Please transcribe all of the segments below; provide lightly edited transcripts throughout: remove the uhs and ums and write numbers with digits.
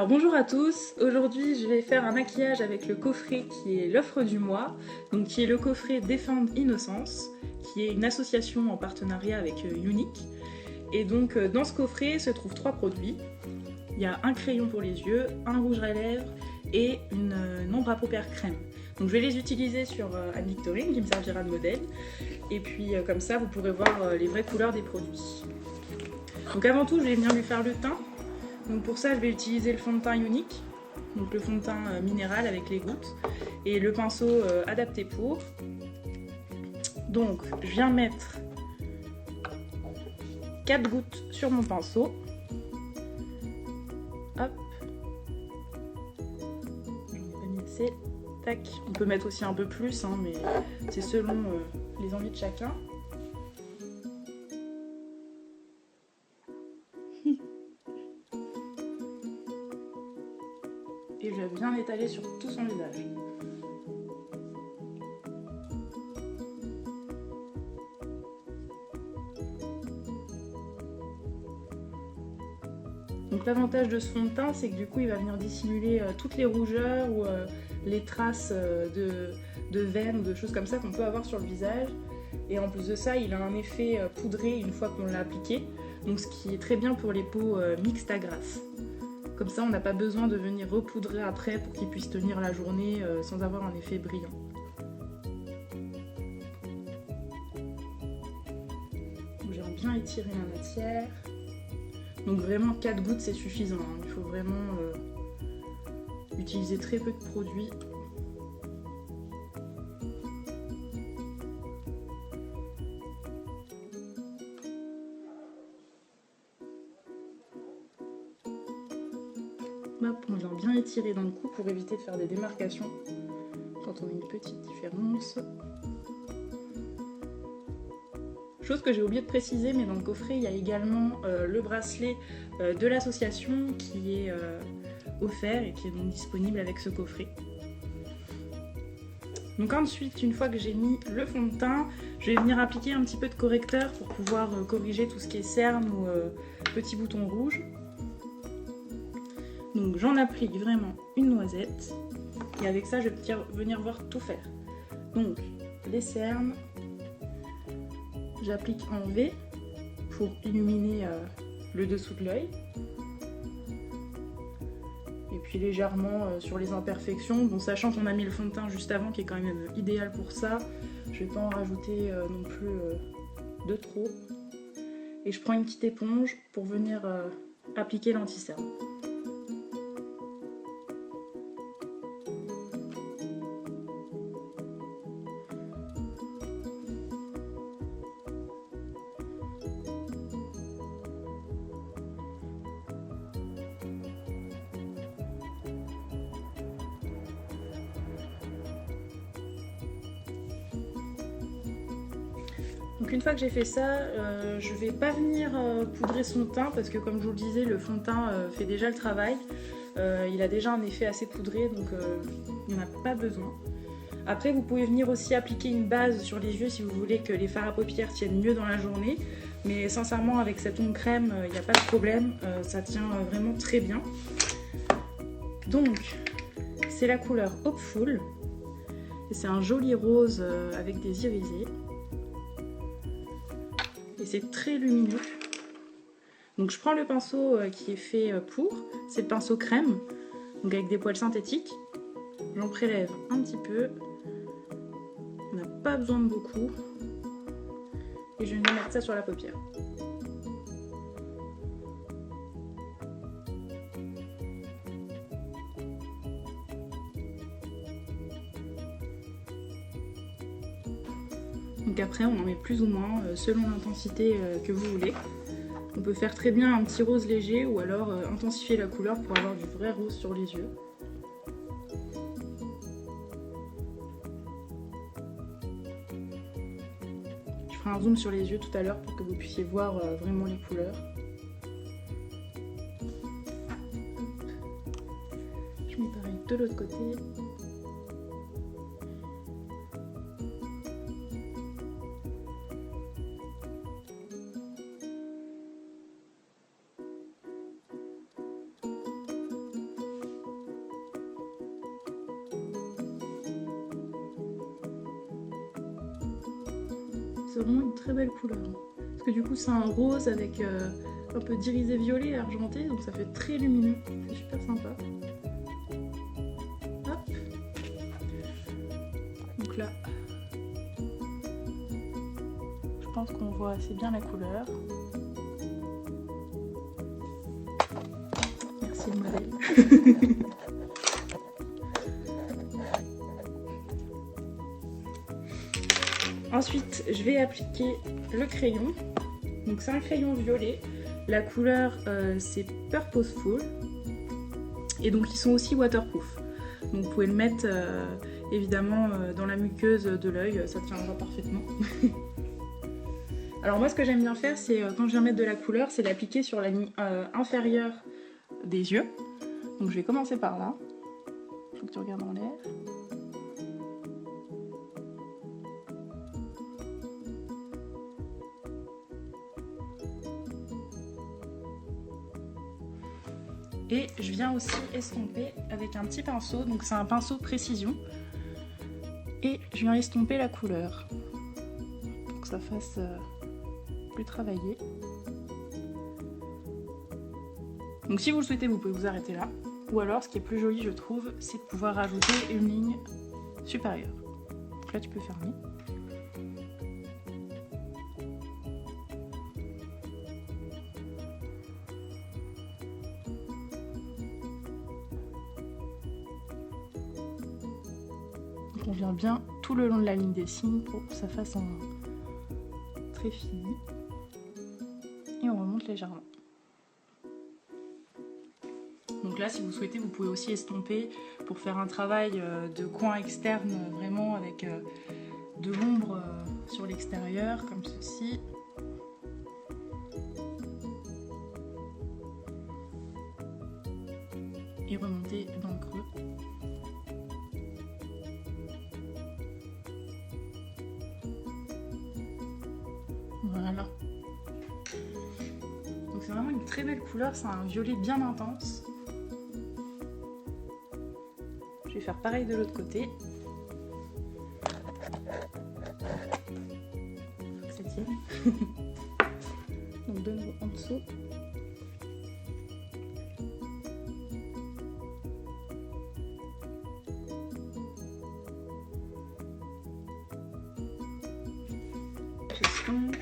Bonjour à tous, aujourd'hui je vais faire un maquillage avec le coffret qui est l'offre du mois, donc qui est le coffret Defend Innocence, qui est une association en partenariat avec Unique. Et donc dans ce coffret se trouvent 3 produits. Il y a un crayon pour les yeux, un rouge à lèvres et une ombre à paupières crème. Donc je vais les utiliser sur Anne Victorine qui me servira de modèle. Et puis comme ça vous pourrez voir les vraies couleurs des produits. Donc avant tout je vais venir lui faire le teint. Donc pour ça je vais utiliser le fond de teint Unique, donc le fond de teint minéral avec les gouttes et le pinceau adapté pour. Donc je viens mettre 4 gouttes sur mon pinceau. Hop. J'en ai pas mis assez. Tac. On peut mettre aussi un peu plus, hein, mais c'est selon les envies de chacun. Et je vais bien l'étaler sur tout son visage. Donc l'avantage de ce fond de teint, c'est que du coup il va venir dissimuler toutes les rougeurs ou les traces de veines ou de choses comme ça qu'on peut avoir sur le visage. Et en plus de ça, il a un effet poudré une fois qu'on l'a appliqué, donc ce qui est très bien pour les peaux mixtes à grasses. Comme ça, on n'a pas besoin de venir repoudrer après pour qu'il puisse tenir la journée sans avoir un effet brillant. J'ai bien étiré la matière. Donc vraiment 4 gouttes c'est suffisant, hein. Il faut vraiment utiliser très peu de produits. Hop, on vient bien étirer dans le cou pour éviter de faire des démarcations quand on a une petite différence. Chose que j'ai oublié de préciser, mais dans le coffret il y a également le bracelet de l'association qui est offert et qui est donc disponible avec ce coffret. Donc ensuite, une fois que j'ai mis le fond de teint, je vais venir appliquer un petit peu de correcteur pour pouvoir corriger tout ce qui est cernes ou petits boutons rouges. Donc j'en applique vraiment une noisette et avec ça je vais venir voir tout faire. Donc les cernes, j'applique en V pour illuminer le dessous de l'œil. Et puis légèrement sur les imperfections, bon, sachant qu'on a mis le fond de teint juste avant qui est quand même idéal pour ça, je vais pas en rajouter non plus de trop. Et je prends une petite éponge pour venir appliquer l'anti-cerne. Donc une fois que j'ai fait ça, je vais pas venir poudrer son teint parce que comme je vous le disais, le fond de teint fait déjà le travail. Il a déjà un effet assez poudré, donc il n'y en a pas besoin. Après vous pouvez venir aussi appliquer une base sur les yeux si vous voulez que les fards à paupières tiennent mieux dans la journée. Mais sincèrement avec cette onde crème, il n'y a pas de problème, ça tient vraiment très bien. Donc c'est la couleur Hopeful. Et c'est un joli rose avec des irisés. Et c'est très lumineux. Donc je prends le pinceau qui est fait pour, c'est le pinceau crème, donc avec des poils synthétiques. J'en prélève un petit peu. On n'a pas besoin de beaucoup. Et je vais mettre ça sur la paupière. Donc après on en met plus ou moins selon l'intensité que vous voulez. On peut faire très bien un petit rose léger ou alors intensifier la couleur pour avoir du vrai rose sur les yeux. Je ferai un zoom sur les yeux tout à l'heure pour que vous puissiez voir vraiment les couleurs. Je mets pareil de l'autre côté. c'est vraiment une très belle couleur. Parce que du coup c'est un rose avec un peu d'irisé violet et argenté, donc ça fait très lumineux, c'est super sympa. Hop. Donc là, je pense qu'on voit assez bien la couleur. Merci le modèle. Ensuite, je vais appliquer le crayon. Donc c'est un crayon violet. La couleur c'est Purposeful. Et donc ils sont aussi waterproof. Donc vous pouvez le mettre évidemment dans la muqueuse de l'œil, ça tiendra parfaitement. Alors moi ce que j'aime bien faire, c'est quand je viens mettre de la couleur, c'est l'appliquer sur la ligne inférieure des yeux. Donc je vais commencer par là. Faut que tu regardes en l'air. Et je viens aussi estomper avec un petit pinceau, donc c'est un pinceau précision. Et je viens estomper la couleur pour que ça fasse plus travaillé. Donc si vous le souhaitez, vous pouvez vous arrêter là. Ou alors, ce qui est plus joli, je trouve, c'est de pouvoir rajouter une ligne supérieure. Donc là, tu peux fermer. On vient bien tout le long de la ligne des signes pour que ça fasse un trait fini. Et on remonte légèrement. Donc là, si vous souhaitez, vous pouvez aussi estomper pour faire un travail de coin externe, vraiment avec de l'ombre sur l'extérieur, comme ceci. Et remonter dans le creux. Voilà. Donc c'est vraiment une très belle couleur, c'est un violet bien intense. Je vais faire pareil de l'autre côté. Ça tienne. Donc de nouveau en dessous. J'estompe.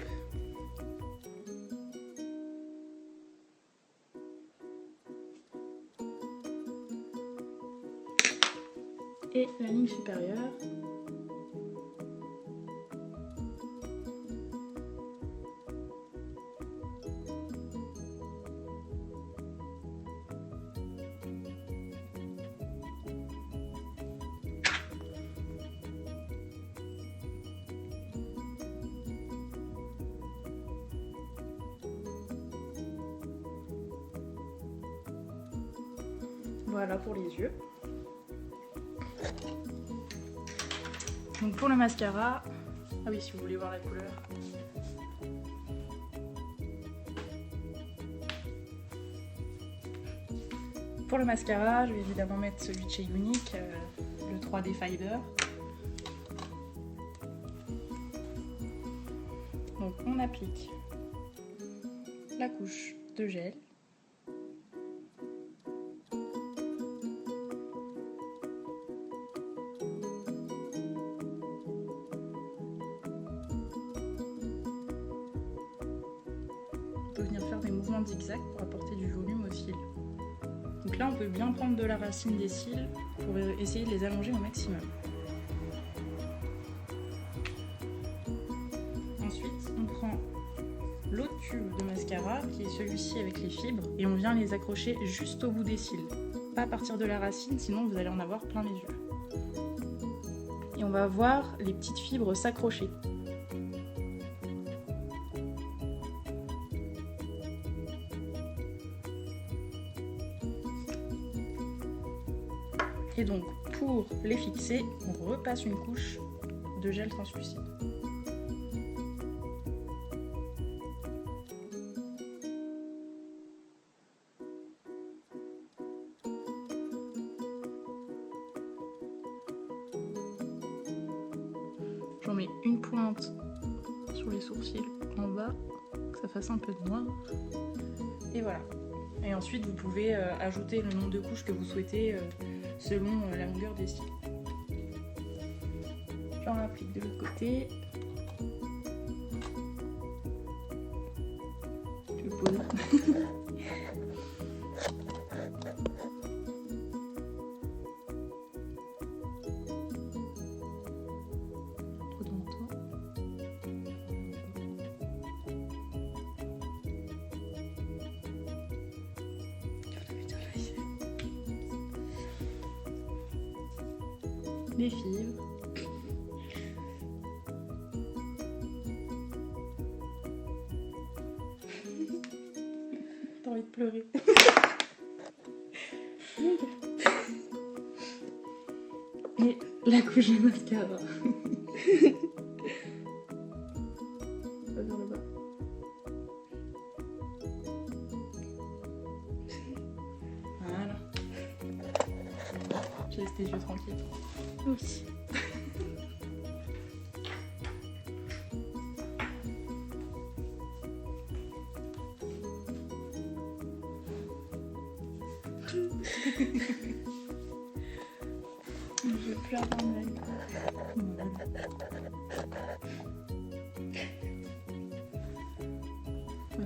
Et la ligne supérieure. Voilà pour les yeux. Donc pour le mascara, ah oui, si vous voulez voir la couleur. Pour le mascara, je vais évidemment mettre celui de chez Younique, le 3D Fiber. Donc on applique la couche de gel. On peut venir faire des mouvements de zigzag pour apporter du volume aux cils. Donc là on peut bien prendre de la racine des cils pour essayer de les allonger au maximum. Ensuite on prend l'autre tube de mascara qui est celui-ci avec les fibres et on vient les accrocher juste au bout des cils. Pas à partir de la racine, sinon vous allez en avoir plein les yeux. Et on va voir les petites fibres s'accrocher. Et donc, pour les fixer, on repasse une couche de gel translucide. J'en mets une pointe sur sur les sourcils en bas, que ça fasse un peu de noir. Et voilà. Et ensuite, vous pouvez ajouter le nombre de couches que vous souhaitez selon la longueur des cils. J'en applique de l'autre côté. Je pose. Les fibres. T'as envie de pleurer. Et la couche de mascara. Pas vers le bas. Voilà. Je laisse tes yeux tranquilles. Oui. Je pleure dans l'œil.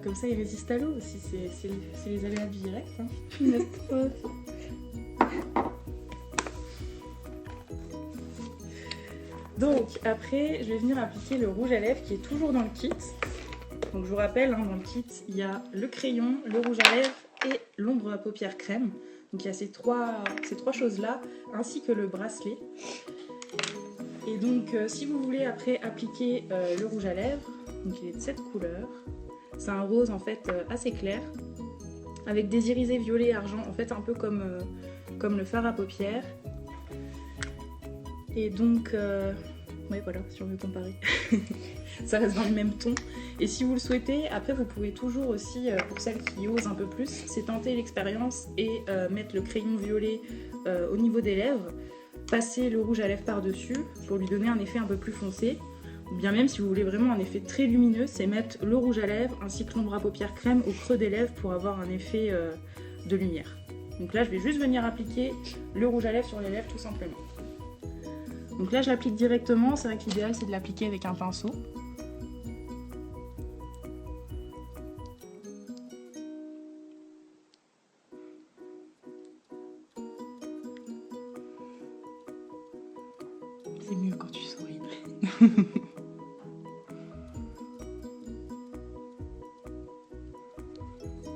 Comme ça, il résiste à l'eau aussi. C'est les aléas du direct. Hein. Donc après, je vais venir appliquer le rouge à lèvres qui est toujours dans le kit. Donc je vous rappelle, hein, dans le kit, il y a le crayon, le rouge à lèvres et l'ombre à paupières crème. Donc il y a ces trois choses-là, ainsi que le bracelet. Et donc si vous voulez après appliquer le rouge à lèvres, donc il est de cette couleur. C'est un rose en fait assez clair, avec des irisés violet et argent, en fait un peu comme le fard à paupières. Et donc, ouais voilà, si on veut comparer, ça reste dans le même ton. Et si vous le souhaitez, après vous pouvez toujours aussi, pour celles qui osent un peu plus, c'est tenter l'expérience et mettre le crayon violet au niveau des lèvres, passer le rouge à lèvres par-dessus pour lui donner un effet un peu plus foncé. Ou bien même si vous voulez vraiment un effet très lumineux, c'est mettre le rouge à lèvres ainsi que l'ombre à paupières crème au creux des lèvres pour avoir un effet de lumière. Donc là je vais juste venir appliquer le rouge à lèvres sur les lèvres tout simplement. Donc là je l'applique directement, c'est vrai que l'idéal c'est de l'appliquer avec un pinceau. C'est mieux quand tu souris.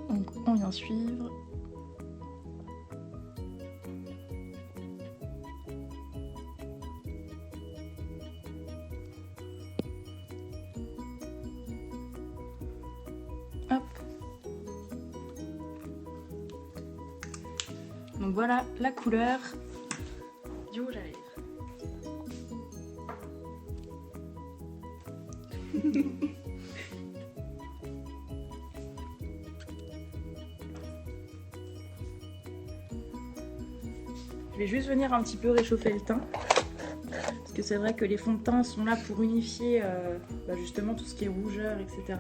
Donc on vient suivre. Hop. Donc voilà la couleur du rouge à lèvres. Je vais juste venir un petit peu réchauffer le teint, parce que c'est vrai que les fonds de teint sont là pour unifier justement tout ce qui est rougeur, etc.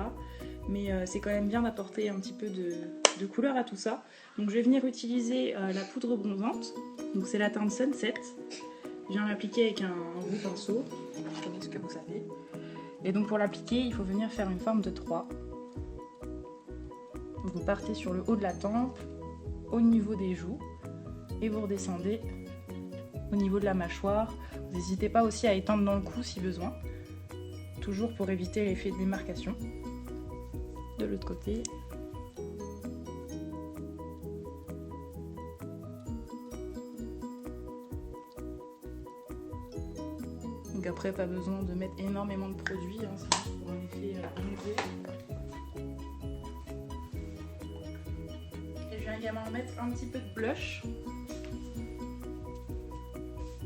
Mais c'est quand même bien d'apporter un petit peu de couleur à tout ça. Donc je vais venir utiliser la poudre bronzante, donc c'est la teinte Sunset. Je viens l'appliquer avec un gros pinceau, comme ce que vous savez. Et donc pour l'appliquer, il faut venir faire une forme de 3. Donc vous partez sur le haut de la tempe, au niveau des joues, et vous redescendez au niveau de la mâchoire. Vous n'hésitez pas aussi à étendre dans le cou si besoin, toujours pour éviter l'effet de démarcation. De l'autre côté. Donc après, pas besoin de mettre énormément de produits, hein, c'est juste pour un effet élevé. Et je viens également mettre un petit peu de blush.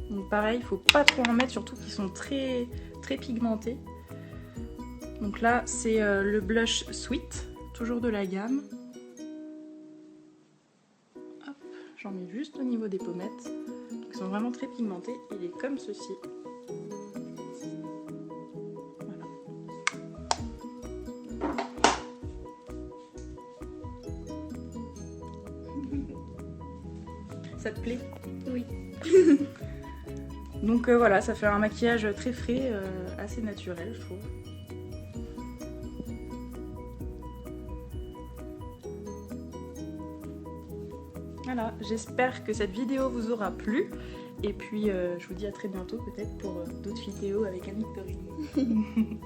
Donc pareil, il ne faut pas trop en mettre, surtout qu'ils sont très pigmentés. Donc là, c'est le blush Sweet, toujours de la gamme. Hop, j'en mets juste au niveau des pommettes. Ils sont vraiment très pigmentés. Il est comme ceci. Voilà. Ça te plaît? Oui. Donc voilà, ça fait un maquillage très frais, assez naturel je trouve. Voilà, j'espère que cette vidéo vous aura plu. Et puis je vous dis à très bientôt peut-être pour d'autres vidéos avec Annick Perrine.